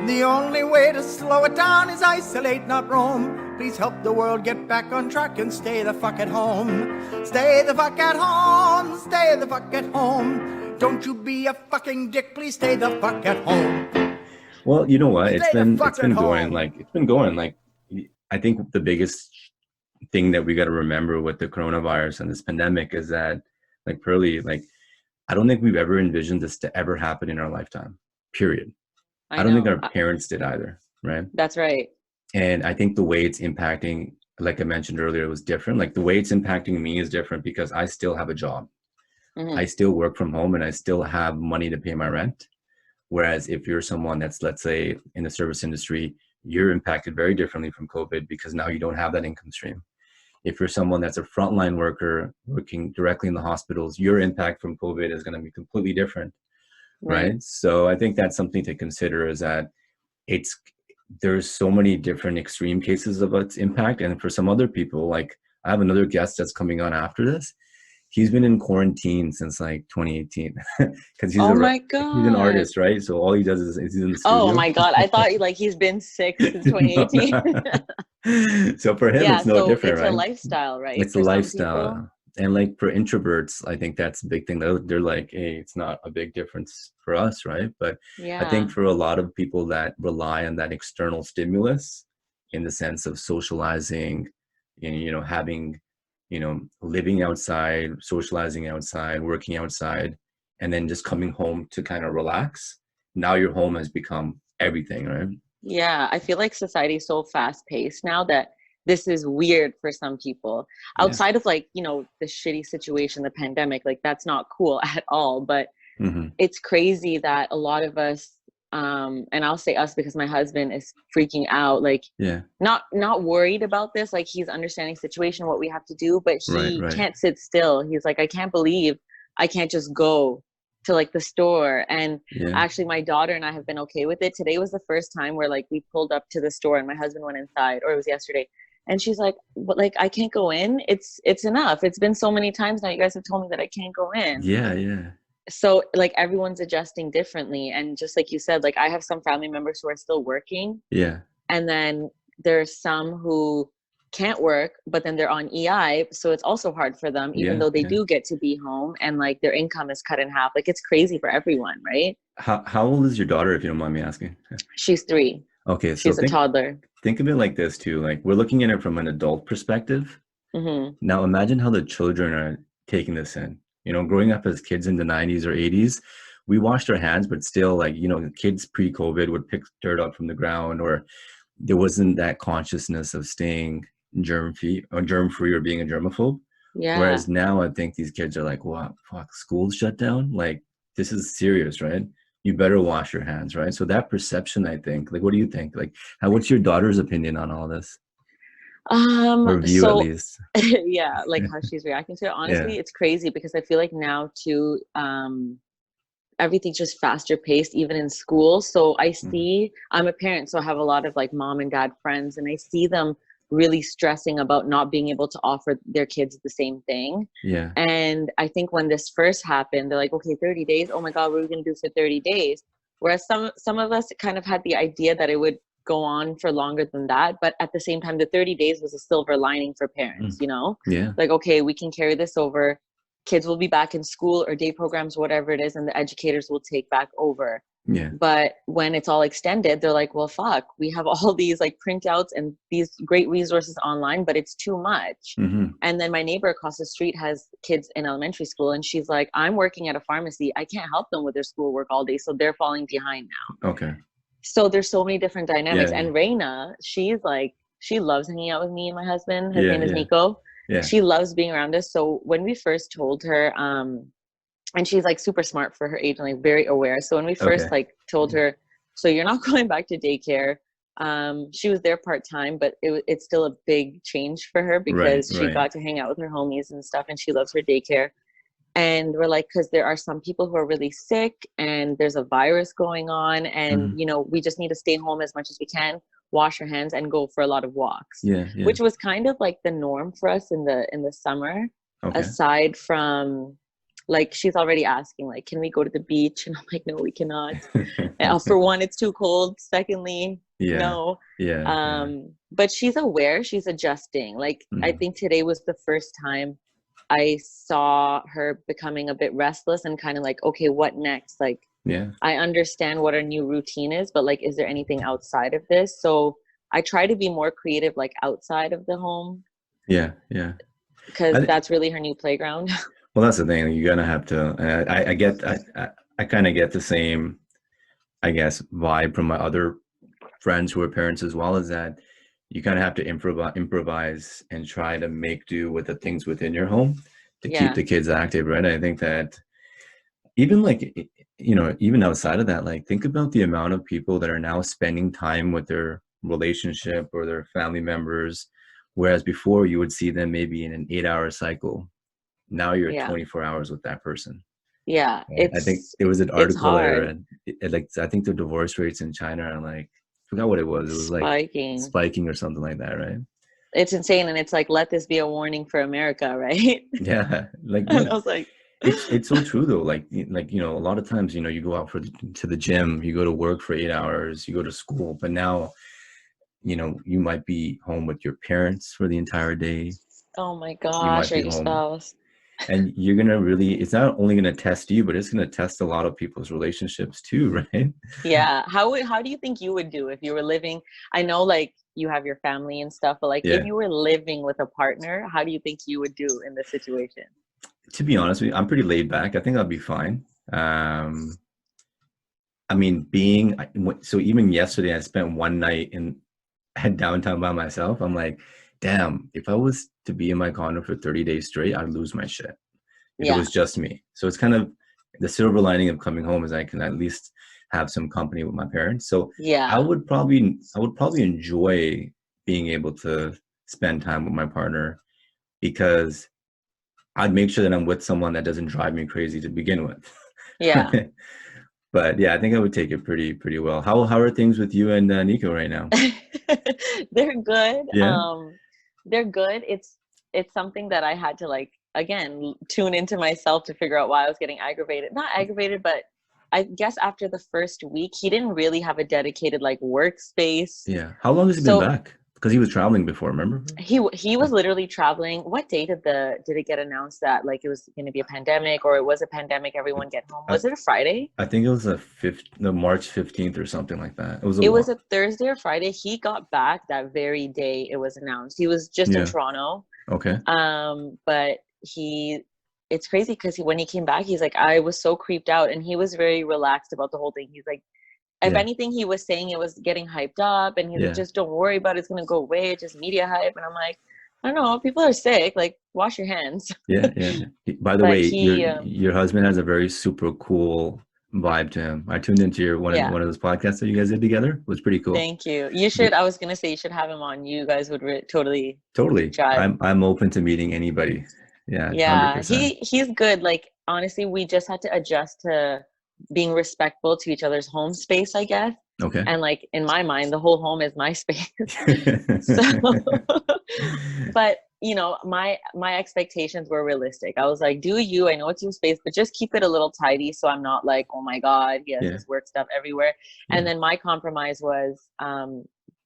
The only way to slow it down is isolate, not roam. Please help the world get back on track and stay the fuck at home. Stay the fuck at home. Stay the fuck at home. Don't you be a fucking dick. Please stay the fuck at home. Well, you know what? It's been going like I think the biggest thing that we got to remember with the coronavirus and this pandemic is that, like Pearly, like I don't think we've ever envisioned this to ever happen in our lifetime. Period. I don't think our parents did either, right? That's right. And I think the way it's impacting, like I mentioned earlier, was different. Like the way it's impacting me is different because I still have a job. I still work from home and I still have money to pay my rent. Whereas if you're someone that's, let's say, in the service industry, you're impacted very differently from COVID because now you don't have that income stream. If you're someone that's a frontline worker working directly in the hospitals, your impact from COVID is going to be completely different. Right. So I think that's something to consider, is that there's so many different extreme cases of its impact. And for some other people, like I have another guest that's coming on after this. He's been in quarantine since like 2018 because he's an artist, right? So all he does is he's in the studio. Oh my God. I thought like he's been sick since 2018. So for him, it's no different, it's right? It's a lifestyle, right? It's a lifestyle. And like for introverts, I think that's a big thing. They're like, hey, it's not a big difference for us, right? But I think for a lot of people that rely on that external stimulus in the sense of socializing, having, living outside, socializing outside, working outside, and then just coming home to kind of relax. Now your home has become everything, right? Yeah, I feel like society is so fast paced now that this is weird for some people outside of like, the shitty situation, the pandemic, like that's not cool at all. But it's crazy that a lot of us, and I'll say us because my husband is freaking out, like not worried about this. Like he's understanding the situation, what we have to do, but he can't sit still. He's like, I can't believe I can't just go to like the store. And actually my daughter and I have been okay with it. Today was the first time where like we pulled up to the store and my husband went inside, or it was yesterday. And she's like, "What? Like, I can't go in. It's enough. It's been so many times now. You guys have told me that I can't go in." Yeah. So like everyone's adjusting differently. And just like you said, like I have some family members who are still working. Yeah. And then there's some who can't work, but then they're on EI. So it's also hard for them, even though they do get to be home and like their income is cut in half. Like it's crazy for everyone, right? How old is your daughter, if you don't mind me asking? She's 3. Okay. So she's a toddler. Think of it like this too. Like we're looking at it from an adult perspective. Now imagine how the children are taking this in. Growing up as kids in the 90s or 80s, we washed our hands, but still like, kids pre-COVID would pick dirt up from the ground, or there wasn't that consciousness of staying germ-free or being a germaphobe. Yeah. Whereas now I think these kids are like, wow, fuck, school's shut down. Like this is serious, right? You better wash your hands, right? So that perception, I think, like, what do you think? Like, what's your daughter's opinion on all this? Or view, at least. Yeah, like how she's reacting to it. Honestly, it's crazy because I feel like now too, everything's just faster paced, even in school. So I see, I'm a parent, so I have a lot of like mom and dad friends, and I see them really stressing about not being able to offer their kids the same thing. Yeah. And I think when this first happened, they're like, okay, 30 days. Oh my God, what are we going to do for 30 days? Whereas some of us kind of had the idea that it would go on for longer than that. But at the same time, the 30 days was a silver lining for parents, Yeah. Like, okay, we can carry this over. Kids will be back in school or day programs, whatever it is, and the educators will take back over. Yeah. But when it's all extended, they're like, well, fuck, we have all these like printouts and these great resources online, but it's too much. And then my neighbor across the street has kids in elementary school, and she's like, I'm working at a pharmacy. I can't help them with their schoolwork all day. So they're falling behind now. Okay. So there's so many different dynamics. And Reina, she's like, she loves hanging out with me and my husband. His name is Nico. Yeah. She loves being around us. So when we first told her, and she's like super smart for her age and like very aware. So when we first like told her, so you're not going back to daycare. She was there part-time, but it's still a big change for her because she got to hang out with her homies and stuff, and she loves her daycare. And we're like, because there are some people who are really sick and there's a virus going on, and we just need to stay home as much as we can, wash our hands, and go for a lot of walks. Which was kind of like the norm for us in the summer, aside from like she's already asking like, can we go to the beach? And I'm like, no, we cannot. For one, it's too cold. Secondly, no. But she's aware, she's adjusting. Like I think today was the first time I saw her becoming a bit restless and kind of like, okay, what next? Like, I understand what our new routine is, but like, is there anything outside of this? So I try to be more creative, like outside of the home. Because that's really her new playground. Well, that's the thing. You're gonna have to. I kind of get the same, I guess, vibe from my other friends who are parents as well. Is that you kind of have to improvise and try to make do with the things within your home to keep the kids active, right? I think that even like, you know, even outside of that, like think about the amount of people that are now spending time with their relationship or their family members, whereas before you would see them maybe in an 8-hour cycle. Now you're 24 hours with that person. I think there was an article there, and like I think the divorce rates in China are like, I forgot what it was. It was like spiking or something like that, right? It's insane, and it's like, let this be a warning for America, right? Yeah, like I was like, it's so true though. Like you know, a lot of times, you know, you go out to the gym, you go to work for 8 hours, you go to school, but now, you know, you might be home with your parents for the entire day. Oh my gosh, or your spouse. And you're going to really, it's not only going to test you, but it's going to test a lot of people's relationships too, right? Yeah. How do you think you would do if you were living, I know like you have your family and stuff, but like if you were living with a partner, how do you think you would do in this situation? To be honest with you, I'm pretty laid back. I think I'll be fine. I mean, so even yesterday, I spent one night at downtown by myself. I'm like, damn, if I was to be in my condo for 30 days straight, I'd lose my shit. If it was just me. So it's kind of the silver lining of coming home is I can at least have some company with my parents. So I would probably enjoy being able to spend time with my partner, because I'd make sure that I'm with someone that doesn't drive me crazy to begin with. But yeah, I think I would take it pretty well. How are things with you and Nico right now? They're good. They're good. It's something that I had to like, again, tune into myself to figure out why I was getting aggravated. Not aggravated, but I guess after the first week, he didn't really have a dedicated like workspace. Yeah. How long has he been back? Because he was traveling before, remember? He was literally traveling. What day did it get announced that like it was going to be a pandemic, or it was a pandemic, everyone get home? Was it a Friday? I think it was the March 15th or something like that. It was a Thursday or Friday. He got back that very day it was announced. He was just in Toronto. Okay. But it's crazy because when he came back, he's like, I was so creeped out, and he was very relaxed about the whole thing. He's like, if anything, he was saying it was getting hyped up, and he's like, just don't worry about it. It's going to go away. It's just media hype. And I'm like, I don't know. People are sick. Like, wash your hands. Yeah. By the way, your husband has a very super cool vibe to him. I tuned into one of those podcasts that you guys did together. It was pretty cool. Thank you. You should. I was going to say you should have him on. You guys would totally. Jive. I'm open to meeting anybody. Yeah. Yeah. 100%. He's good. Like, honestly, we just had to adjust to being respectful to each other's home space, I guess. Okay. And like in my mind, the whole home is my space. But you know, my expectations were realistic. I was like, do you? I know it's your space, but just keep it a little tidy, so I'm not like, oh my god, he has this work stuff everywhere. And then my compromise was,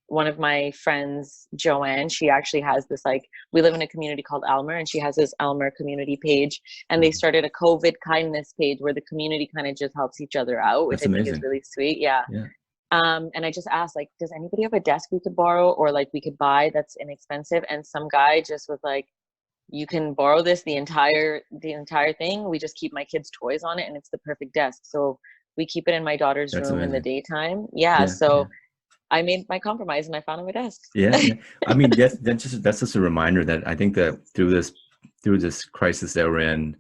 one of my friends, Joanne, she actually has this, like, we live in a community called Almer, and she has this Almer community page, and they started a COVID kindness page where the community kind of just helps each other out, which I think is really sweet. Yeah. And I just asked, like, does anybody have a desk we could borrow or like we could buy that's inexpensive? And some guy just was like, you can borrow this, the entire thing. We just keep my kids' toys on it, and it's the perfect desk. So we keep it in my daughter's room in the daytime. So I made my compromise and I found him a desk. I mean, that's just a reminder that I think that through this crisis that we're in,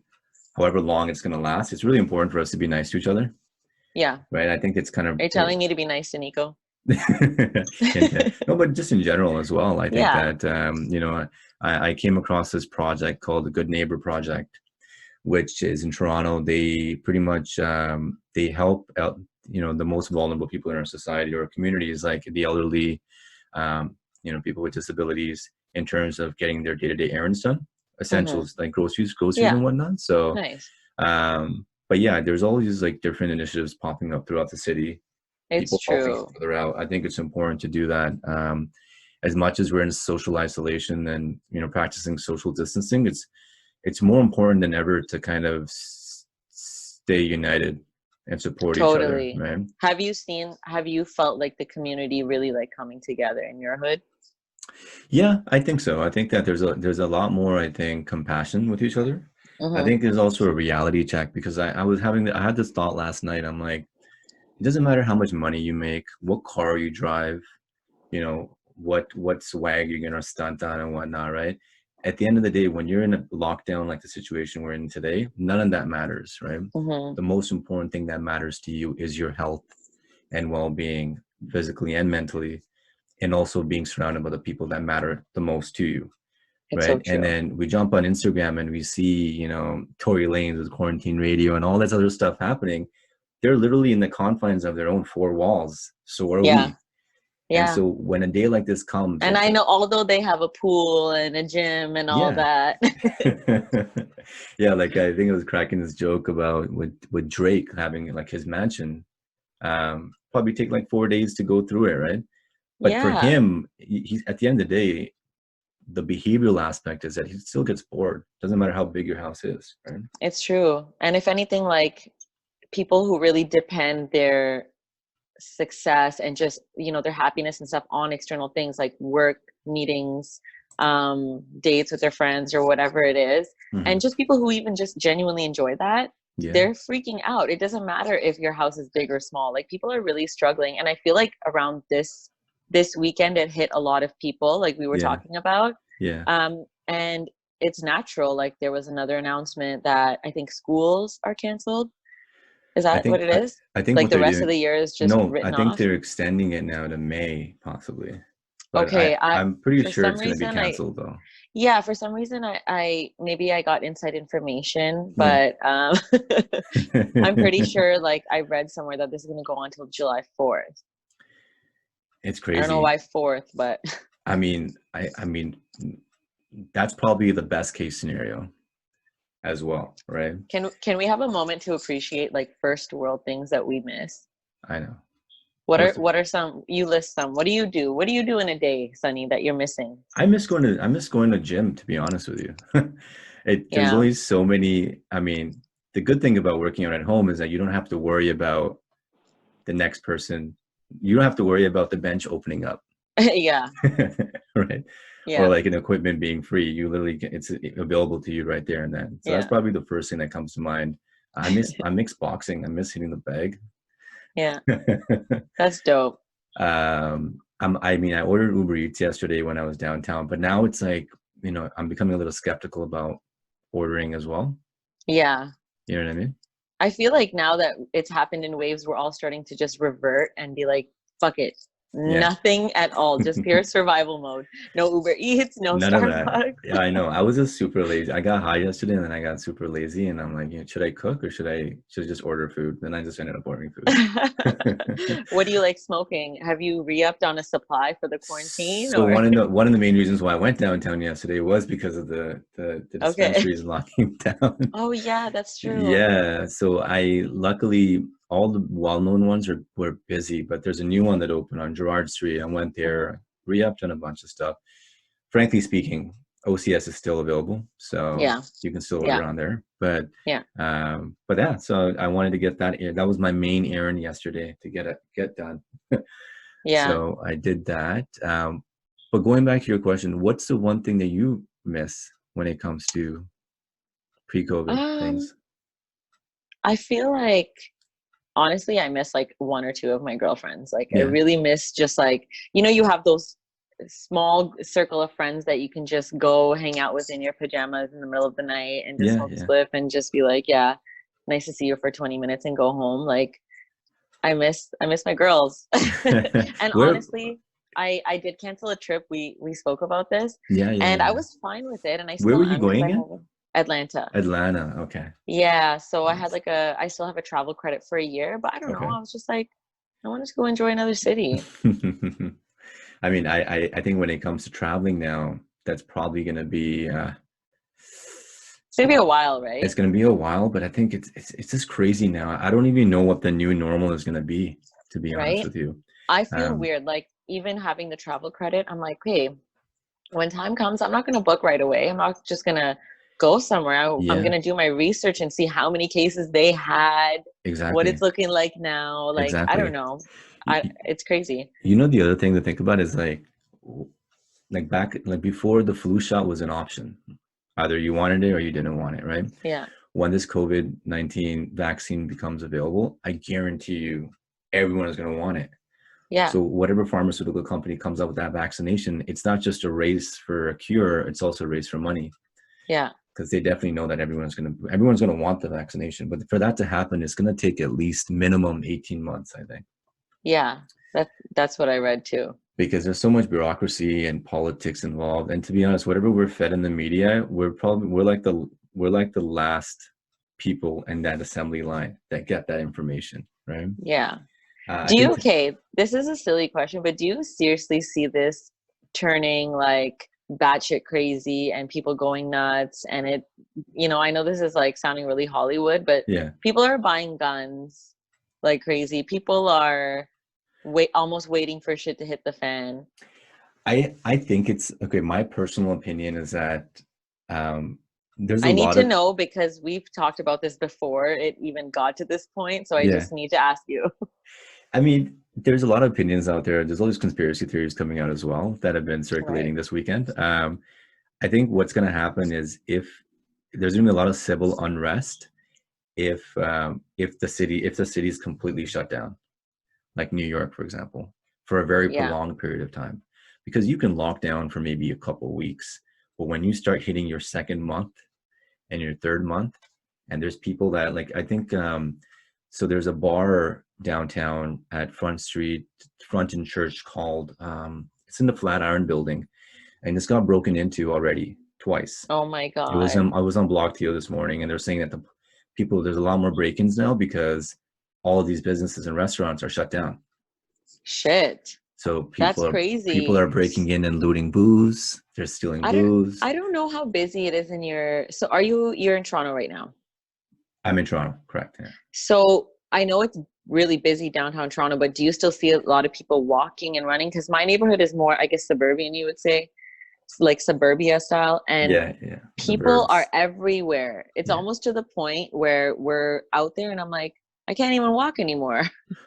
however long it's going to last, it's really important for us to be nice to each other. Yeah. Right. I think it's kind of. Are you telling me to be nice to Nico? No, but just in general as well. I think that, you know, I came across this project called the Good Neighbor Project, which is in Toronto. They pretty much, they help out, you know, the most vulnerable people in our society or communities, like the elderly, you know, people with disabilities, in terms of getting their day-to-day errands done, essentials like groceries and whatnot. So But yeah, there's all these like different initiatives popping up throughout the city. It's People helping true. each other out. I think it's important to do that. As much as we're in social isolation and, you know, practicing social distancing, it's more important than ever to kind of stay united and support each other, Totally. right? Have you felt like the community really like coming together in your hood? Yeah, I think so. I think that there's a lot more, I think, compassion with each other. I Mm-hmm. think there's also a reality check because I had this thought last night. I'm like, it doesn't matter how much money you make, what car you drive, you know, what swag you're gonna stunt on and whatnot, right? At the end of the day, when you're in a lockdown like the situation we're in today, none of that matters, right? Mm-hmm. The most important thing that matters to you is your health and well-being, physically and mentally, and also being surrounded by the people that matter the most to you, It's so right? And true. then we jump on Instagram and we see, you know, Tory Lanez with quarantine radio and all this other stuff happening. They're literally in the confines of their own four walls. So are Yeah. we. And Yeah. so when a day like this comes, And it's I know, although they have a pool and a gym and all yeah. that. Yeah, like I think I was cracking this joke about with Drake having like his mansion. Probably take like 4 days to go through it, right? But for Yeah, him, he's at the end of the day, the behavioral aspect is that he still gets bored. Doesn't matter how big your house is, right? it's true. And if anything, like people who really depend their success and just, you know, their happiness and stuff on external things like work, meetings, dates with their friends or whatever it is, Mm-hmm. and just people who even just genuinely enjoy that, Yeah. they're freaking out. It doesn't matter if your house is big or small. Like people are really struggling. And I feel like around this weekend it hit a lot of people, like we were Yeah. talking about. Yeah. And it's natural. Like there was another announcement that I think schools are canceled. Is I that what think it I, is? I think Like what the they're rest of doing. the year is just No, I written think off? they're extending it now to May, possibly. But Okay, I'm pretty for sure some it's going to be reason canceled, though. yeah, for some reason I maybe I got inside information, Yeah. but I'm pretty sure like I read somewhere that this is gonna go on till July 4th. It's I don't know crazy. why 4th, but I mean, I mean, that's probably the best case scenario as well, right? can we have a moment to appreciate like first world things that we miss? I know. What First of all, are some, you list some. What do you do? What do you do in a day, Sunny, that you're missing? I miss going to gym, to be honest with you. There's Yeah. only so many. I mean, the good thing about working out at home is that you don't have to worry about the next person. You don't have to worry about the bench opening up, Yeah. right? Or Yeah. like an equipment being free. You literally it's available to you right there and then. So that's Yeah. probably the first thing that comes to mind. I miss boxing. I miss hitting the bag. Yeah. That's dope. I mean, I ordered Uber Eats yesterday when I was downtown, but now it's like, you know, I'm becoming a little skeptical about ordering as well. Yeah. You know what I mean? I feel like now that it's happened in waves, we're all starting to just revert and be like, fuck it. Yeah. Nothing at all. Just pure survival mode. No Uber Eats, no None of that. Starbucks. Yeah, I know. I was just super lazy. I got high yesterday and then I got super lazy and I'm like, should I cook or should I just order food? Then I just ended up ordering food. What do you like smoking? Have you re-upped on a supply for the quarantine So or? one of the main reasons why I went downtown yesterday was because of the Okay. dispensaries locking down. Oh yeah, that's true. Yeah. So I luckily all the well-known ones were busy, but there's a new one that opened on Gerrard Street. I went there, re-upped on a bunch of stuff. Frankly speaking, OCS is still available, so Yeah. you can still order on there. But Yeah. yeah. So I wanted to get that. That was my main errand yesterday to get done. Yeah. So I did that. But going back to your question, what's the one thing that you miss when it comes to pre-COVID things? I feel like honestly, I miss like one or two of my girlfriends. Like I Yeah. really miss just like, you know, you have those small circle of friends that you can just go hang out with in your pajamas in the middle of the night and just Yeah, smoke a yeah. spliff and just be like, yeah, nice to see you for 20 minutes and go home. Like I miss my girls. And Where? honestly, I did cancel a trip. We spoke about this. Yeah, And I yeah. was fine with it. And I Where still were you am because going I again? have Atlanta. Atlanta. Okay. Yeah. So I had Nice. like I still have a travel credit for a year, but I don't know. Okay. I was just like, I wanted to go enjoy another city. I mean, I think when it comes to traveling now, that's probably going to be It's gonna be a while, right? It's going to be a while, but I think it's just crazy now. I don't even know what the new normal is going to be, to be honest with you. I feel weird, like even having the travel credit, I'm like, hey, when time comes, I'm not going to book right away. I'm not just going to go somewhere. I'm going to do my research and see how many cases they had, what it's looking like now. Like, I don't know. It's crazy. You know, the other thing to think about is like back, like before the flu shot was an option. Either you wanted it or you didn't want it, right? Yeah. When this COVID-19 vaccine becomes available, I guarantee you everyone is going to want it. Yeah. So whatever pharmaceutical company comes up with that vaccination, it's not just a race for a cure, it's also a race for money. Yeah. Because they definitely know that everyone's going to want the vaccination. But for that to happen, it's going to take at least minimum 18 months, I think. Yeah. That's what I read too. Because there's so much bureaucracy and politics involved. And to be honest, whatever we're fed in the media, we're like the last people in that assembly line that get that information, right? Yeah. Okay, this is a silly question, but do you seriously see this turning like batshit crazy and people going nuts? And it, I know this is like sounding really Hollywood, but people are buying guns like crazy. People are almost waiting for shit to hit the fan. I think it's okay. My personal opinion is that there's I need to know because we've talked about this before it even got to this point. So I just need to ask you. I mean, there's a lot of opinions out there. There's all these conspiracy theories coming out as well that have been circulating this weekend. I think what's going to happen is if there's going to be a lot of civil unrest, if the city is completely shut down, like New York, for example, for a very prolonged period of time, because you can lock down for maybe a couple of weeks, but when you start hitting your second month and your third month, and there's people that like, I think, so there's a bar downtown at Front and Church called, it's in the Flatiron building, and it's got broken into already twice. Oh my God. I was on Block TO this morning, and they're saying that there's a lot more break-ins now because all of these businesses and restaurants are shut down. Shit. So that's crazy. People are breaking in and looting booze. They're stealing booze. I don't know how busy it is so you're in Toronto right now? I'm in Toronto, correct. Yeah. So I know it's really busy downtown Toronto, but do you still see a lot of people walking and running? Because my neighborhood is more, I guess, suburban, you would say. It's like suburbia style. And people are everywhere. It's almost to the point where we're out there and I'm like, I can't even walk anymore.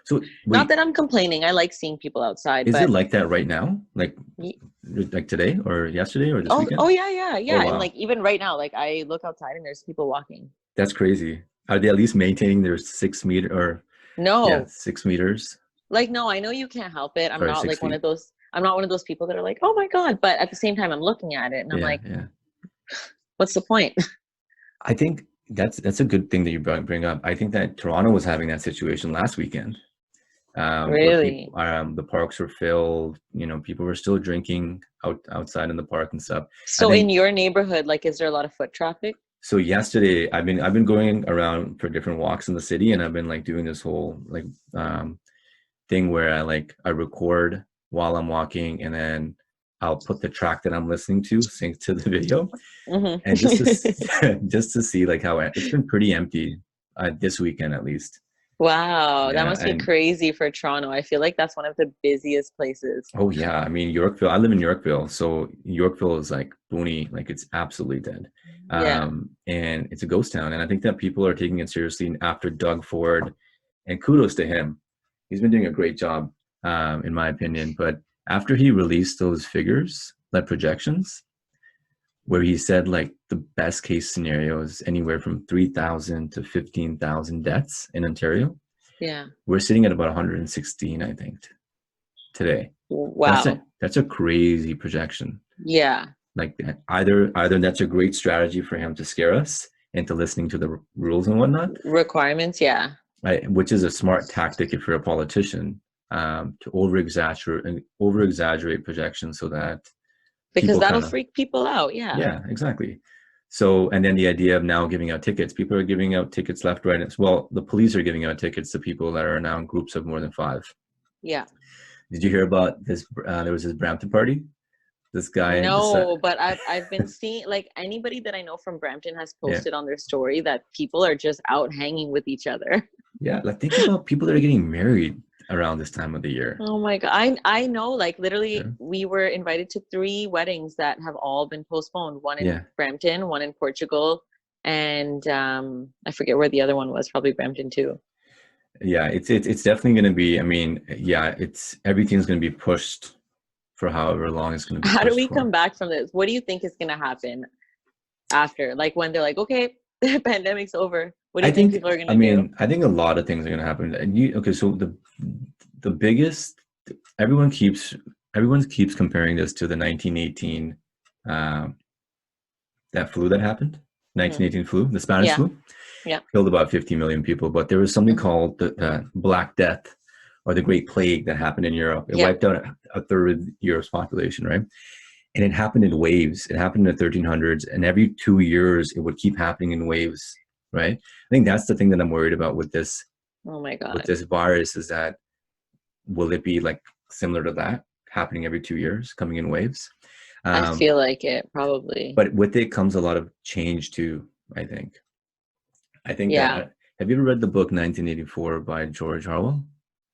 So not that I'm complaining. I like seeing people outside. Is it like that right now? Like today or yesterday or this weekend? Oh yeah. Oh, wow. And like even right now, like I look outside and there's people walking. That's crazy. Are they at least maintaining their 6 meter or no? Yeah, 6 meters. Like no, I know you can't help it. I'm not like one of those. I'm not one of those people that are like, oh my God. But at the same time, I'm looking at it and I'm like, what's the point? I think that's a good thing that you bring up. I think that Toronto was having that situation last weekend. Really? The parks were filled. People were still drinking outside in the park and stuff. So in your neighborhood, like, is there a lot of foot traffic? So yesterday, I've been going around for different walks in the city, and I've been like doing this whole like thing where I record while I'm walking, and then I'll put the track that I'm listening to sync to the video, and just to see like how it's been pretty empty this weekend at least. Wow, that must be crazy for Toronto. I feel like that's one of the busiest places. Oh yeah, I mean Yorkville. I live in Yorkville, so Yorkville is like boony, like it's absolutely dead. And it's a ghost town, and I think that people are taking it seriously after Doug Ford, and kudos to him. He's been doing a great job, in my opinion. But after he released those figures, like projections, where he said like the best case scenario is anywhere from 3,000 to 15,000 deaths in Ontario. Yeah, we're sitting at about 116, I think, today. Wow, that's a crazy projection. Yeah, like either that's a great strategy for him to scare us into listening to the rules and whatnot. Requirements, yeah. Right, which is a smart tactic if you're a politician, to over exaggerate projections so that because that'll freak people out. Yeah, exactly. So, and then the idea of now giving out tickets. People are giving out tickets left, right, as well. The police are giving out tickets to people that are now in groups of more than 5. Yeah. Did you hear about this? There was this Brampton party This guy. No, but I've been seeing, like, anybody that I know from Brampton has Yeah. posted on their story that people are just out hanging with each other. Yeah, like think about people that are getting married around this time of the year. Oh my God. I know, like, literally, Yeah. we were invited to 3 weddings that have all been postponed. One in Yeah. Brampton, one in Portugal, and I forget where the other one was, probably Brampton too. Yeah, it's definitely going to be, I mean, yeah, everything's going to be pushed for however long it's going to be How do pushed we for. come back from this? What do you think is going to happen after? Like, when they're like, okay, the pandemic's over. What do you think people are going to do? I think a lot of things are going to happen. And okay, so the biggest, everyone keeps comparing this to the 1918 that flu that happened, 1918 flu, the Spanish flu. Yeah. Killed about 50 million people, but there was something called the Black Death or the Great Plague that happened in Europe. It wiped out a third of Europe's population, right? And it happened in waves. It happened in the 1300s, and every 2 years it would keep happening in waves, right? I think that's the thing that I'm worried about with this. Oh my God. With this virus is that will it be like similar to that, happening every 2 years, coming in waves? I feel like it, probably. But with it comes a lot of change too, I think. That, have you ever read the book 1984 by George Orwell?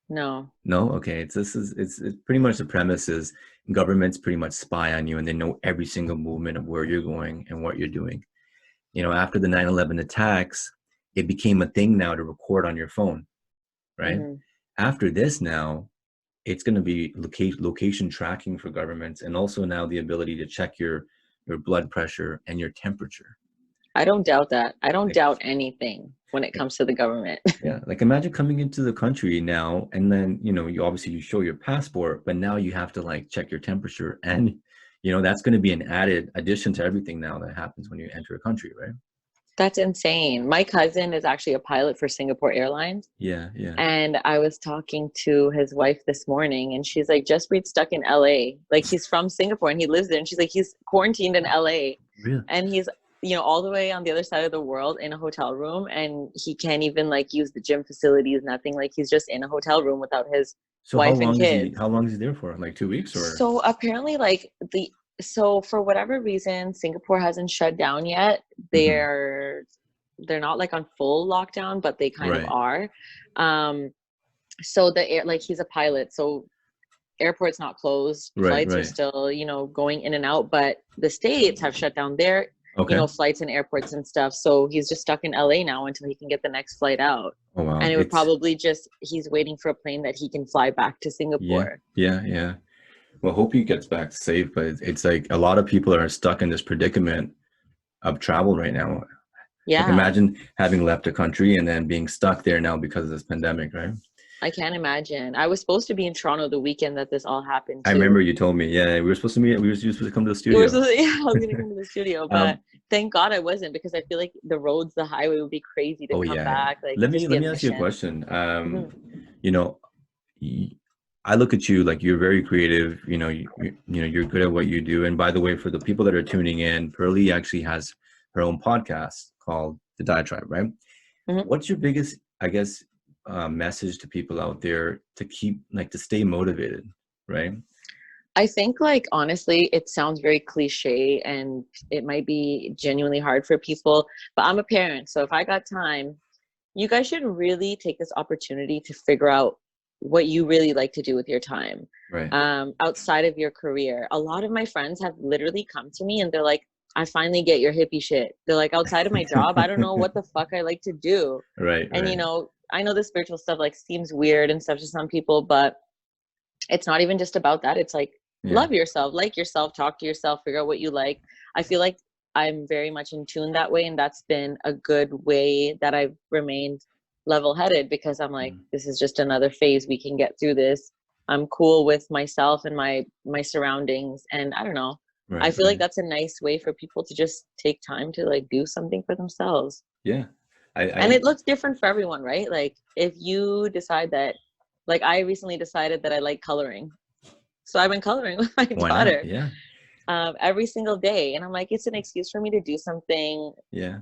No. Okay. It's pretty much the premise is governments pretty much spy on you, and they know every single movement of where you're going and what you're doing. You know, after the 9/11 attacks, it became a thing now to record on your phone, right? Mm-hmm. After this now, it's going to be location tracking for governments, and also now the ability to check your blood pressure and your temperature. I don't doubt that. I don't doubt anything when it comes to the government. Yeah, like imagine coming into the country now, and then you obviously you show your passport, but now you have to like check your temperature, and that's going to be an added addition to everything now that happens when you enter a country, right? That's insane. My cousin is actually a pilot for Singapore Airlines. Yeah. And I was talking to his wife this morning, and she's like, Jaspreet's stuck in LA. Like, he's from Singapore and he lives there, and she's like, he's quarantined in LA. Really? And he's all the way on the other side of the world in a hotel room, and he can't even like use the gym facilities, nothing. Like, he's just in a hotel room without his wife and kids. How long is he there for? Like 2 weeks or? So apparently, like so for whatever reason, Singapore hasn't shut down yet. They're not like on full lockdown, but they kind of are. So he's a pilot, so airport's not closed. Flights are still, going in and out, but the States have shut down their flights and airports and stuff. So he's just stuck in LA now until he can get the next flight out. Oh, wow. And it would probably he's waiting for a plane that he can fly back to Singapore. Yeah. Well, hope he gets back safe, but it's like a lot of people are stuck in this predicament of travel right now. Yeah. Like imagine having left a country and then being stuck there now because of this pandemic, right? I can't imagine. I was supposed to be in Toronto the weekend that this all happened too. I remember you told me. Yeah, we were supposed to meet. You were supposed to come to the studio. I was going to come to the studio, but thank God I wasn't, because I feel like the highway would be crazy to come back. Like, let me ask you a question. I look at you like you're very creative. You're good at what you do. And by the way, for the people that are tuning in, Pearly actually has her own podcast called The Diatribe, right? Mm-hmm. What's your biggest, I guess, message to people out there to stay motivated, right? I think, like, honestly, it sounds very cliche and it might be genuinely hard for people, but I'm a parent. So if I got time, you guys should really take this opportunity to figure out what you really like to do with your time, right? Outside of your career. A lot of my friends have literally come to me and they're like, I finally get your hippie shit. They're like, outside of my job, I don't know what the fuck I like to do. Right. And, I know the spiritual stuff like seems weird and stuff to some people, but it's not even just about that. It's like, love yourself, like yourself, talk to yourself, figure out what you like. I feel like I'm very much in tune that way. And that's been a good way that I've remained level-headed, because I'm like, this is just another phase. We can get through this. I'm cool with myself and my surroundings. And I don't know. Right, I feel like that's a nice way for people to just take time to like do something for themselves. Yeah. And it looks different for everyone, right? Like, if you decide that, like, I recently decided that I like coloring. So I've been coloring with my daughter. Yeah. Every single day. And I'm like, it's an excuse for me to do something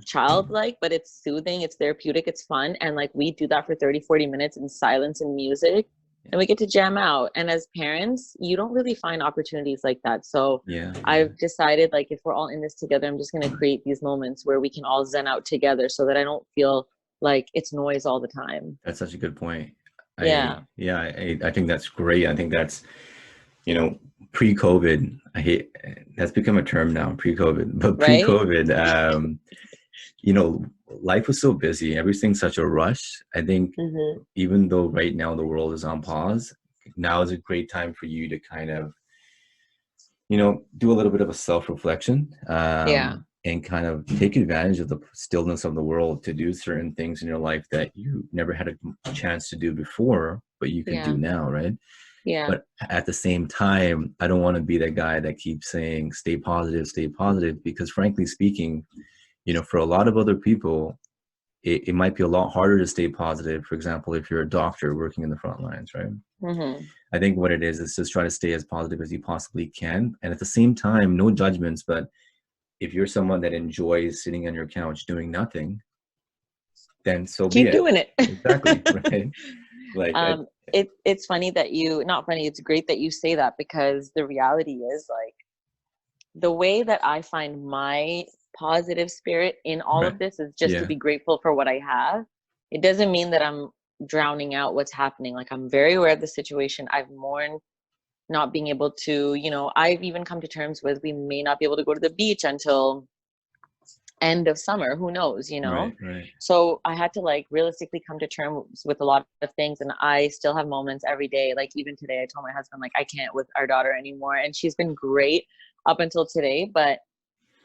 childlike, but it's soothing, it's therapeutic, it's fun. And like, we do that for 30, 40 minutes in silence and music. and we get to jam out. And as parents, you don't really find opportunities like that. So I've decided, like, if we're all in this together, I'm just going to create these moments where we can all zen out together so that I don't feel like it's noise all the time. That's such a good point. Yeah. I think that's great. I think that's, you know, pre-COVID, that's become a term now, pre-COVID, but pre-COVID, you know, life was so busy. Everything's such a rush. I think even though right now the world is on pause, now is a great time for you to kind of, you know, do a little bit of a self-reflection and kind of take advantage of the stillness of the world to do certain things in your life that you never had a chance to do before, but you can do now, right? Yeah. But at the same time, I don't want to be that guy that keeps saying, stay positive, because frankly speaking, you know, for a lot of other people, it might be a lot harder to stay positive. For example, if you're a doctor working in the front lines, right? I think what it is just try to stay as positive as you possibly can. And at the same time, no judgments, but if you're someone that enjoys sitting on your couch doing nothing, then so keep be it. doing it. Exactly, right? Like, it's funny that not funny, it's great that you say that, because the reality is, like, the way that I find my positive spirit in all of this is just to be grateful for what I have. It doesn't mean that I'm drowning out what's happening. Like, I'm very aware of the situation. I've mourned not being able to, you know, I've even come to terms with, we may not be able to go to the beach until end of summer, who knows, you know? Right. So I had to, like, realistically come to terms with a lot of things, and I still have moments every day. Like, even today I told my husband, like, I can't with our daughter anymore, and she's been great up until today, but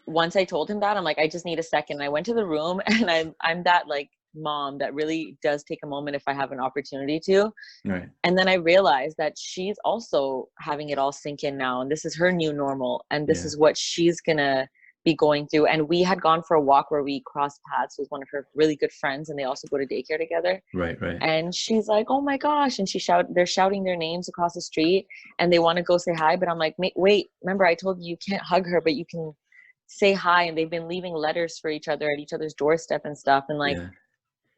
once I told him that, I'm like, I just need a second. I went to the room, and I'm that, like, mom that really does take a moment if I have an opportunity to. Right. And then I realized that she's also having it all sink in now, and this is her new normal, and this is what she's gonna be going through. And we had gone for a walk where we crossed paths with one of her really good friends, and they also go to daycare together. Right. And she's like, oh my gosh, and they're shouting their names across the street, and they want to go say hi, but I'm like, wait, remember I told you can't hug her, but you can say hi. And they've been leaving letters for each other at each other's doorstep and stuff, and like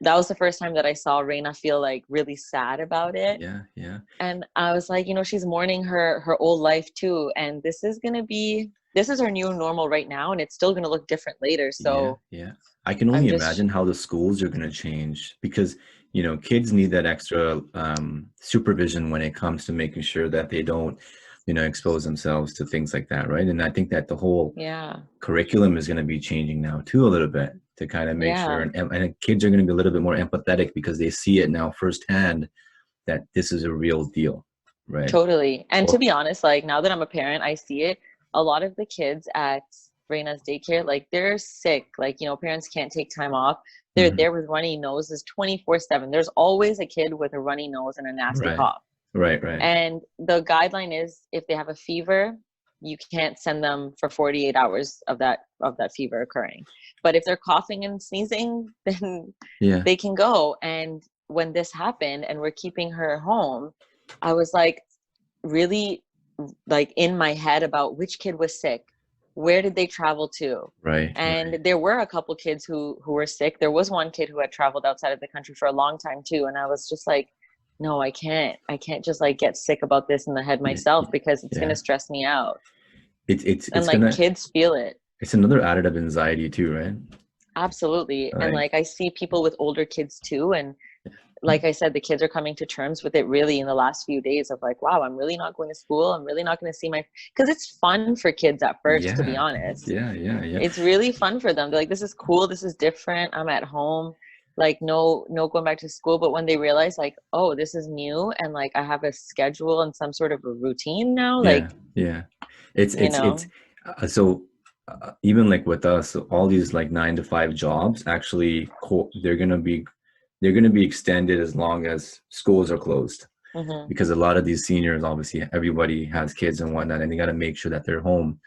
that was the first time that I saw Reina feel, like, really sad about it. Yeah. And I was like, you know, she's mourning her old life too, and this is her new normal right now, and it's still going to look different later. So I can only imagine how the schools are going to change, because, you know, kids need that extra supervision when it comes to making sure that they don't, you know, expose themselves to things like that, right? And I think that the whole curriculum is going to be changing now too, a little bit, to kind of make sure, and kids are going to be a little bit more empathetic because they see it now firsthand that this is a real deal, right? Totally. And to be honest, like, now that I'm a parent, I see it. A lot of the kids at Reina's daycare, like, they're sick. Like, you know, parents can't take time off. They're there with runny noses 24/7. There's always a kid with a runny nose and a nasty cough. Right. And the guideline is, if they have a fever, you can't send them for 48 hours of that fever occurring. But if they're coughing and sneezing, then they can go. And when this happened and we're keeping her home, I was like, really, like, in my head about which kid was sick, where did they travel to, and there were a couple kids who were sick. There was one kid who had traveled outside of the country for a long time too, and I was just like, no, I can't just, like, get sick about this in the head myself, because it's going to stress me out. It's like, kids feel it. It's another additive anxiety too, right? Absolutely. And like, I see people with older kids too, and like I said, the kids are coming to terms with it really in the last few days of, like, wow, I'm really not going to school. I'm really not going to see because it's fun for kids at first, to be honest. Yeah. It's really fun for them. They're like, this is cool. This is different. I'm at home. Like, no going back to school. But when they realize, like, oh, this is new, and, like, I have a schedule and some sort of a routine now, like, it's so even like with us, all these, like, 9 to 5 jobs, actually they're going to be extended as long as schools are closed, because a lot of these seniors, obviously everybody has kids and whatnot, and they got to make sure that they're home.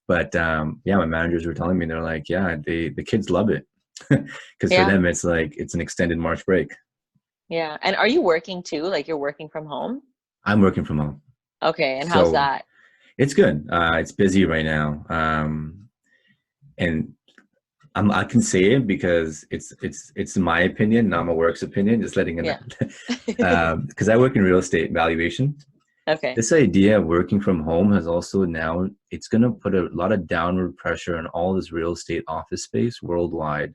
But my managers were telling me, they're like, the kids love it. Because for them, it's like, it's an extended March break. Yeah. And are you working too? Like, you're working from home? I'm working from home. Okay. And how's that? It's good. It's busy right now. And I can say it because it's my opinion, not my work's opinion. Just letting it know. Because I work in real estate valuation. Okay. This idea of working from home has also now, it's going to put a lot of downward pressure on all this real estate office space worldwide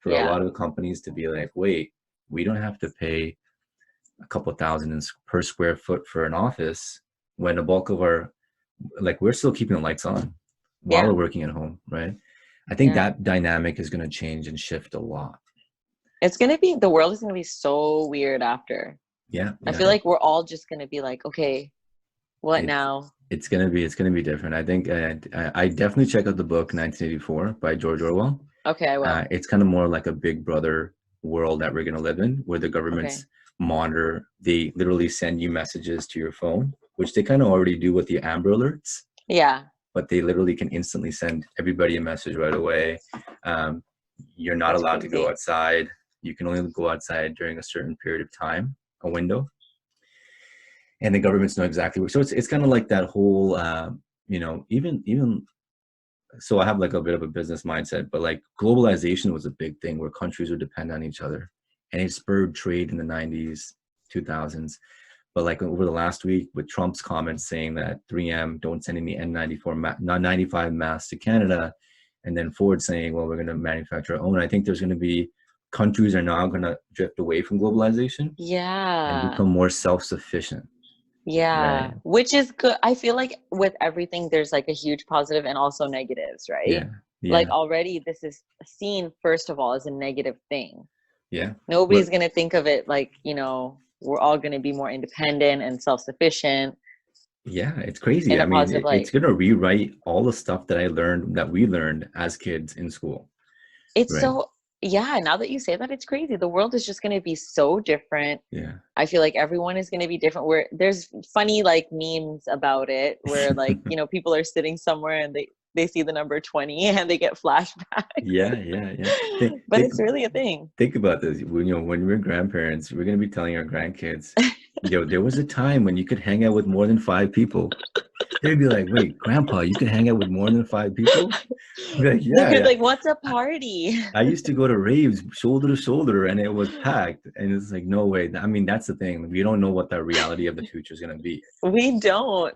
for a lot of companies to be like, wait, we don't have to pay a couple thousand per square foot for an office when a bulk of our, like, we're still keeping the lights on while we're working at home, right? I think that dynamic is going to change and shift a lot. It's going to be, the world is going to be so weird after. I feel like we're all just going to be like, okay, what now? It's going to be different. I think I definitely check out the book 1984 by George Orwell. Okay, I will. It's kind of more like a big brother world that we're going to live in, where the governments monitor. They literally send you messages to your phone, which they kind of already do with the Amber Alerts. Yeah. But they literally can instantly send everybody a message right away. You're not allowed to go outside. You can only go outside during a certain period of time, a window. And the governments know exactly where. So it's kind of like that whole, even. So I have like a bit of a business mindset, but like globalization was a big thing where countries would depend on each other, and it spurred trade in the 90s, 2000s. But like over the last week with Trump's comments saying that 3M don't send any N95 masks to Canada, and then Ford saying, well, we're going to manufacture our own. I think there's going to be countries are now going to drift away from globalization. And become more self-sufficient. Yeah, right? Which is good. I feel like with everything, there's like a huge positive and also negatives, right? Yeah. Like already this is seen, first of all, as a negative thing. Yeah. Nobody's going to think of it like, we're all going to be more independent and self-sufficient. Yeah, it's crazy. I mean, it's going to rewrite all the stuff that we learned as kids in school. It's so, now that you say that, it's crazy. The world is just going to be so different. Yeah. I feel like everyone is going to be different. Where there's funny like memes about it where like, people are sitting somewhere and they see the number 20 and they get flashbacks. Yeah. But it's really a thing. Think about this. When we're grandparents, we're going to be telling our grandkids, there was a time when you could hang out with more than 5 people. They'd be like, wait, Grandpa, you can hang out with more than 5 people? Like, like, what's a party? I used to go to raves shoulder to shoulder and it was packed. And it's like, no way. I mean, that's the thing. We don't know what the reality of the future is going to be. We don't.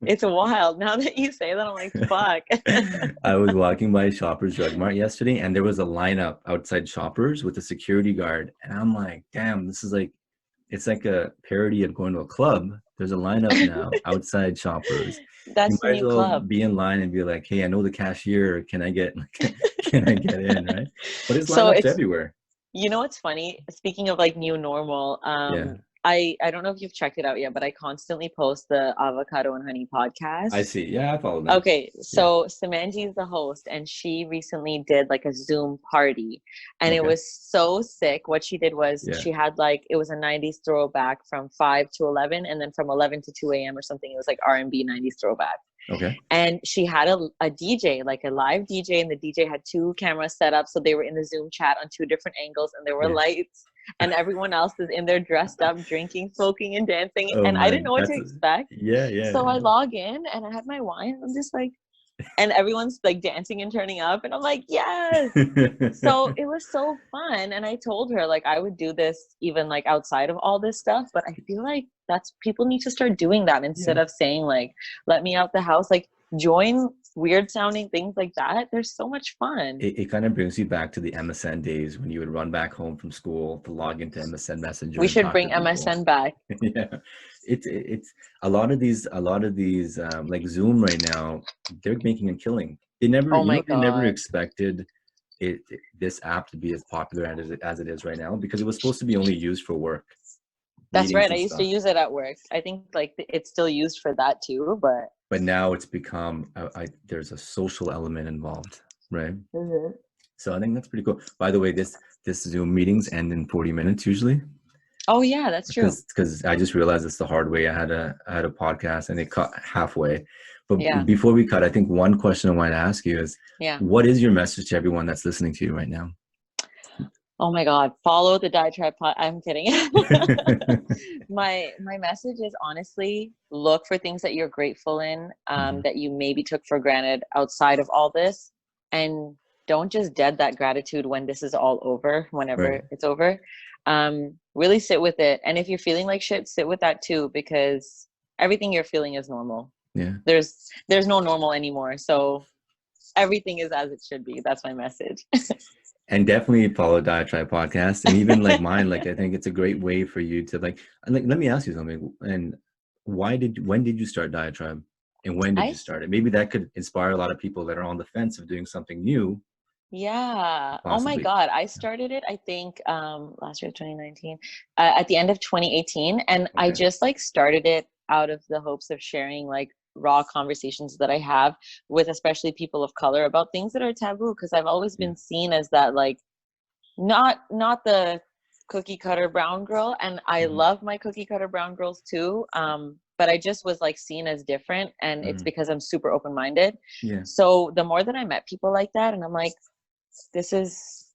It's wild. Now that you say that, I'm like, fuck. I was walking by Shoppers Drug Mart yesterday and there was a lineup outside Shoppers with a security guard. And I'm like, damn, this is like, it's like a parody of going to a club. There's a lineup now outside Shoppers. That's the new club. Be in line and be like, hey, I know the cashier. Can I get in, right? But it's lineups everywhere. You know what's funny? Speaking of like new normal, I don't know if you've checked it out yet, but I constantly post the Avocado and Honey podcast. I see. Yeah, I follow that. Okay, so Samanji is the host, and she recently did like a Zoom party, and it was so sick. What she did was she had like, it was a 90s throwback from 5 to 11, and then from 11 to 2 a.m. or something, it was like R&B 90s throwback. Okay. And she had a DJ, like a live DJ, and the DJ had 2 cameras set up, so they were in the Zoom chat on 2 different angles, and there were lights. And everyone else is in there dressed up, drinking, smoking, and dancing. And I didn't know what to expect. So I log in and I had my wine. I'm just like, and everyone's like dancing and turning up. And I'm like, yes. So it was so fun. And I told her like I would do this even like outside of all this stuff. But I feel like people need to start doing that instead of saying like, let me out the house. Like join weird sounding things like that. They're so much fun. It kind of brings you back to the MSN days when you would run back home from school to log into MSN Messenger. We should bring MSN back. Yeah, it's a lot of these like Zoom right now, they're making a killing. They never they never expected this app to be as popular as it is right now, because it was supposed to be only used for work. That's right. I used to use it at work. I think like it's still used for that too, but now it's become there's a social element involved, right? Mm-hmm. So I think that's pretty cool. By the way, this Zoom meetings end in 40 minutes usually. Oh yeah, that's true. Because I just realized it's the hard way. I had a podcast and it cut halfway. But before we cut, I think one question I wanted to ask you is, what is your message to everyone that's listening to you right now? Oh my God, follow the Diatribe Podcast. I'm kidding. My message is honestly, look for things that you're grateful in, that you maybe took for granted outside of all this, and don't just dead that gratitude when this is all over, whenever Right. it's over. Really sit with it. And if you're feeling like shit, sit with that too, because everything you're feeling is normal. Yeah. There's no normal anymore. So everything is as it should be. That's my message. And definitely follow Diatribe Podcast, and even like mine. Like, I think it's a great way for you to like let me ask you something. And when did you start Diatribe, and when did you start it? Maybe that could inspire a lot of people that are on the fence of doing something new. Yeah. Possibly. Oh my God. I started it, I think, last year, 2019, at the end of 2018. And I just like started it out of the hopes of sharing like raw conversations that I have with especially people of color about things that are taboo. Cause I've always been seen as that, like, not the cookie cutter brown girl. And I love my cookie cutter brown girls too. But I just was like seen as different, and it's because I'm super open-minded. Yeah. So the more that I met people like that, and I'm like, this is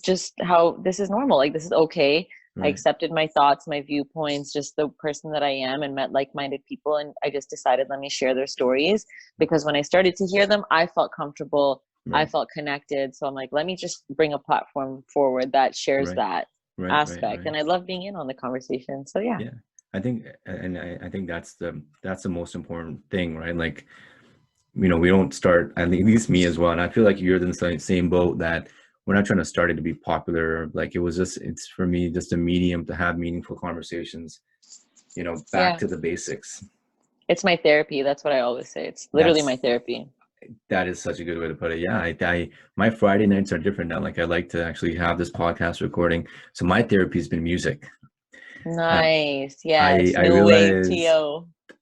just how this is normal. Like, this is okay. Right. I accepted my thoughts, my viewpoints, just the person that I am, and met like-minded people. And I just decided, let me share their stories, because when I started to hear them, I felt comfortable. Right. I felt connected. So I'm like, let me just bring a platform forward that shares that aspect. And I love being in on the conversation. So yeah. I think that's the most important thing, right? Like, we don't start, at least me as well, and I feel like you're in the same boat, that we're not trying to start it to be popular. Like, it's for me just a medium to have meaningful conversations, back to the basics. It's my therapy. That's what I always say. It's literally my therapy. That is such a good way to put it. Yeah, my Friday nights are different now. Like, I like to actually have this podcast recording. So my therapy has been music. Nice. Yeah. I realize,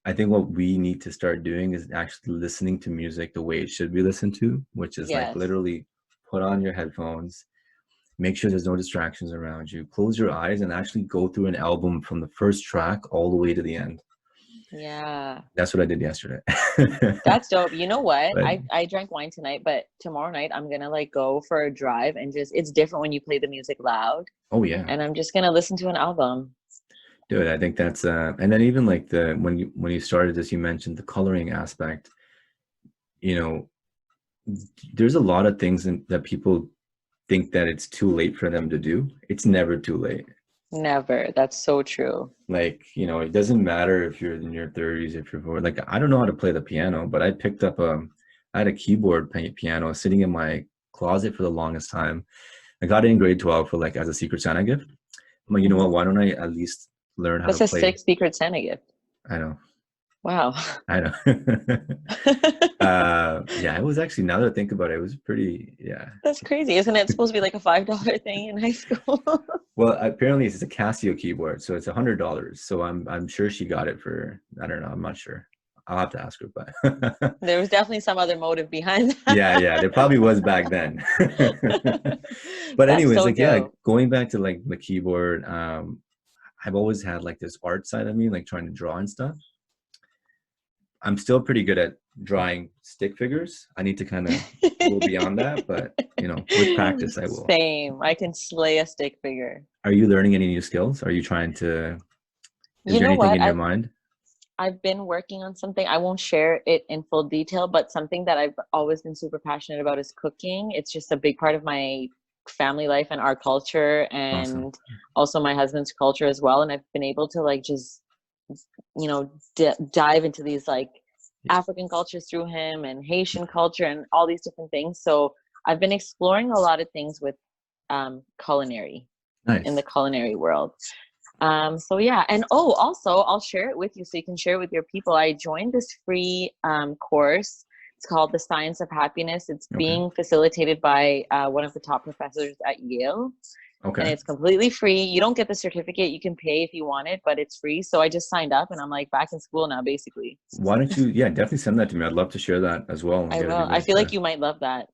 I think what we need to start doing is actually listening to music the way it should be listened to, which is like literally put on your headphones, make sure there's no distractions around you, close your eyes, and actually go through an album from the first track all the way to the end. Yeah. That's what I did yesterday. That's dope. You know what? I drank wine tonight, but tomorrow night I'm going to like go for a drive, and it's different when you play the music loud. Oh yeah. And I'm just going to listen to an album. Dude, I think that's and then even like when you started this, you mentioned the coloring aspect. There's a lot of things that people think that it's too late for them to do. It's never too late. Never. That's so true. Like, it doesn't matter if you're in your 30s, if you're 40. Like, I don't know how to play the piano, but I picked up I had a keyboard piano sitting in my closet for the longest time. I got it in grade 12 for like as a Secret Santa gift. I'm like, you know what? Why don't I at least learn how to play? That's a sick Secret Santa gift. I know. Wow. I know. Yeah, it was actually, now that I think about it, it was pretty, That's crazy. Isn't it supposed to be like a $5 thing in high school? Well, apparently it's a Casio keyboard, so it's $100. So I'm sure she got it for, I don't know, I'm not sure. I'll have to ask her, but there was definitely some other motive behind that. Yeah, there probably was back then. But anyways, so like, going back to like the keyboard, I've always had like this art side of me, like trying to draw and stuff. I'm still pretty good at drawing stick figures. I need to kind of go beyond that, but with practice, I will. Same. I can slay a stick figure. Are you learning any new skills? Are you trying to? Is there anything in your mind? I've been working on something. I won't share it in full detail, but something that I've always been super passionate about is cooking. It's just a big part of my family life and our culture, and also my husband's culture as well. And I've been able to like just dive into these like African cultures through him, and Haitian culture, and all these different things. So I've been exploring a lot of things with culinary. Nice. In the culinary world. So yeah, and also I'll share it with you so you can share it with your people. I joined this free course. It's called The Science of Happiness. It's being facilitated by one of the top professors at Yale. Okay. And it's completely free. You don't get the certificate. You can pay if you want it, but it's free. So I just signed up, and I'm like back in school now, basically. Why don't you, definitely send that to me. I'd love to share that as well. I will. I feel like you might love that.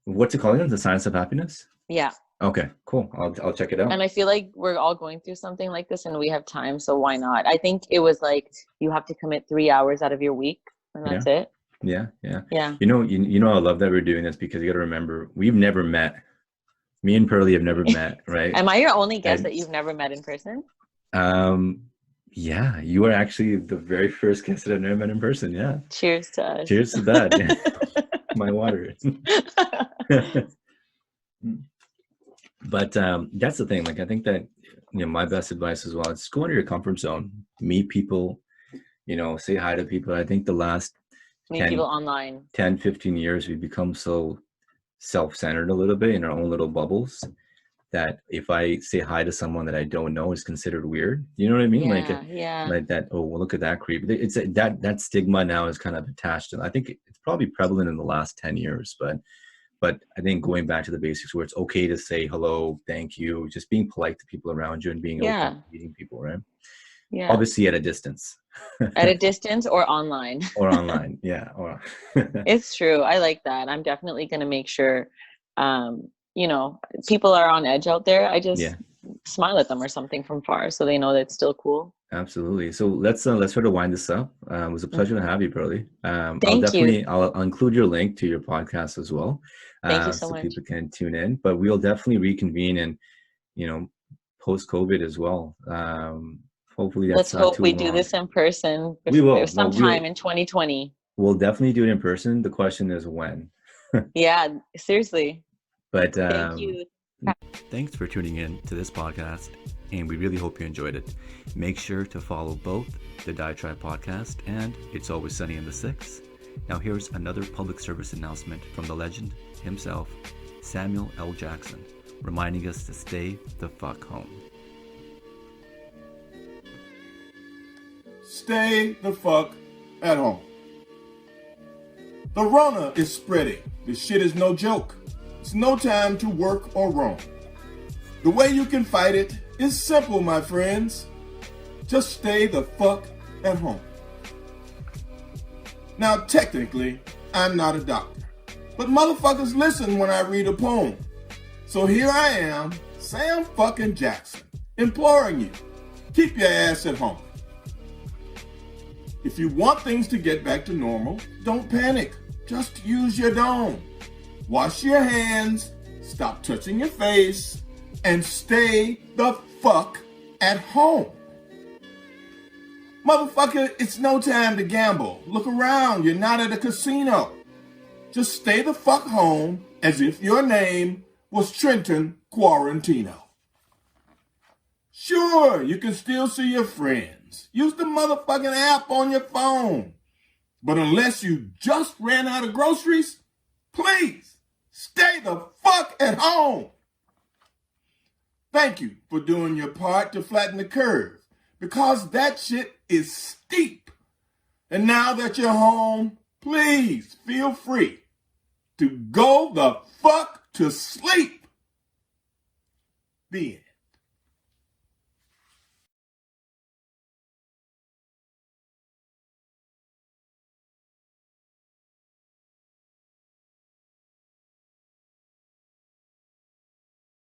What's it called again? The Science of Happiness? Yeah. Okay, cool. I'll check it out. And I feel like we're all going through something like this, and we have time. So why not? I think it was like, you have to commit 3 hours out of your week, and that's it. Yeah. You know, I love that we're doing this, because you got to remember, we've never met. Me and Pearly have never met, right? Am I your only guest that you've never met in person? Yeah, you are actually the very first guest that I've never met in person. Yeah. Cheers to us. Cheers to that. My water. But that's the thing. Like, I think that, my best advice as well is go into your comfort zone, meet people, say hi to people. I think the last meet people online 10, 15 years, we've become so self-centered a little bit in our own little bubbles that if I say hi to someone that I don't know, is considered weird. You know what I mean? Like that. Oh, well, look at that creep. It's that stigma now is kind of attached, and I think it's probably prevalent in the last 10 years. But I think going back to the basics, where it's okay to say hello, thank you, just being polite to people around you and being open to meeting people, right? Yeah. Obviously at a distance. At a distance or online. Or online, yeah. It's true. I like that. I'm definitely going to make sure, people are on edge out there. I just smile at them or something from far so they know that it's still cool. Absolutely. So let's sort of wind this up. It was a pleasure to have you, Pearly. Thank you. I'll include your link to your podcast as well. Thank you so much. People can tune in. But we'll definitely reconvene and, post-COVID as well. Hopefully that's Let's hope we do this in person. We will. Sometime in 2020. We'll definitely do it in person. The question is when. Yeah, seriously. But thank you. Thanks for tuning in to this podcast, and we really hope you enjoyed it. Make sure to follow both the Diatribe Podcast and It's Always Sunny in the Six. Now here's another public service announcement from the legend himself, Samuel L. Jackson, reminding us to stay the fuck home. Stay the fuck at home. The Rona is spreading. This shit is no joke. It's no time to work or roam. The way you can fight it is simple, my friends. Just stay the fuck at home. Now, technically, I'm not a doctor, but motherfuckers listen when I read a poem. So here I am, Sam fucking Jackson, imploring you, keep your ass at home. If you want things to get back to normal, don't panic. Just use your dome. Wash your hands, stop touching your face, and stay the fuck at home. Motherfucker, it's no time to gamble. Look around, you're not at a casino. Just stay the fuck home as if your name was Trenton Quarantino. Sure, you can still see your friends. Use the motherfucking app on your phone. But unless you just ran out of groceries, please stay the fuck at home. Thank you for doing your part to flatten the curve, because that shit is steep. And now that you're home, please feel free to go the fuck to sleep. The end.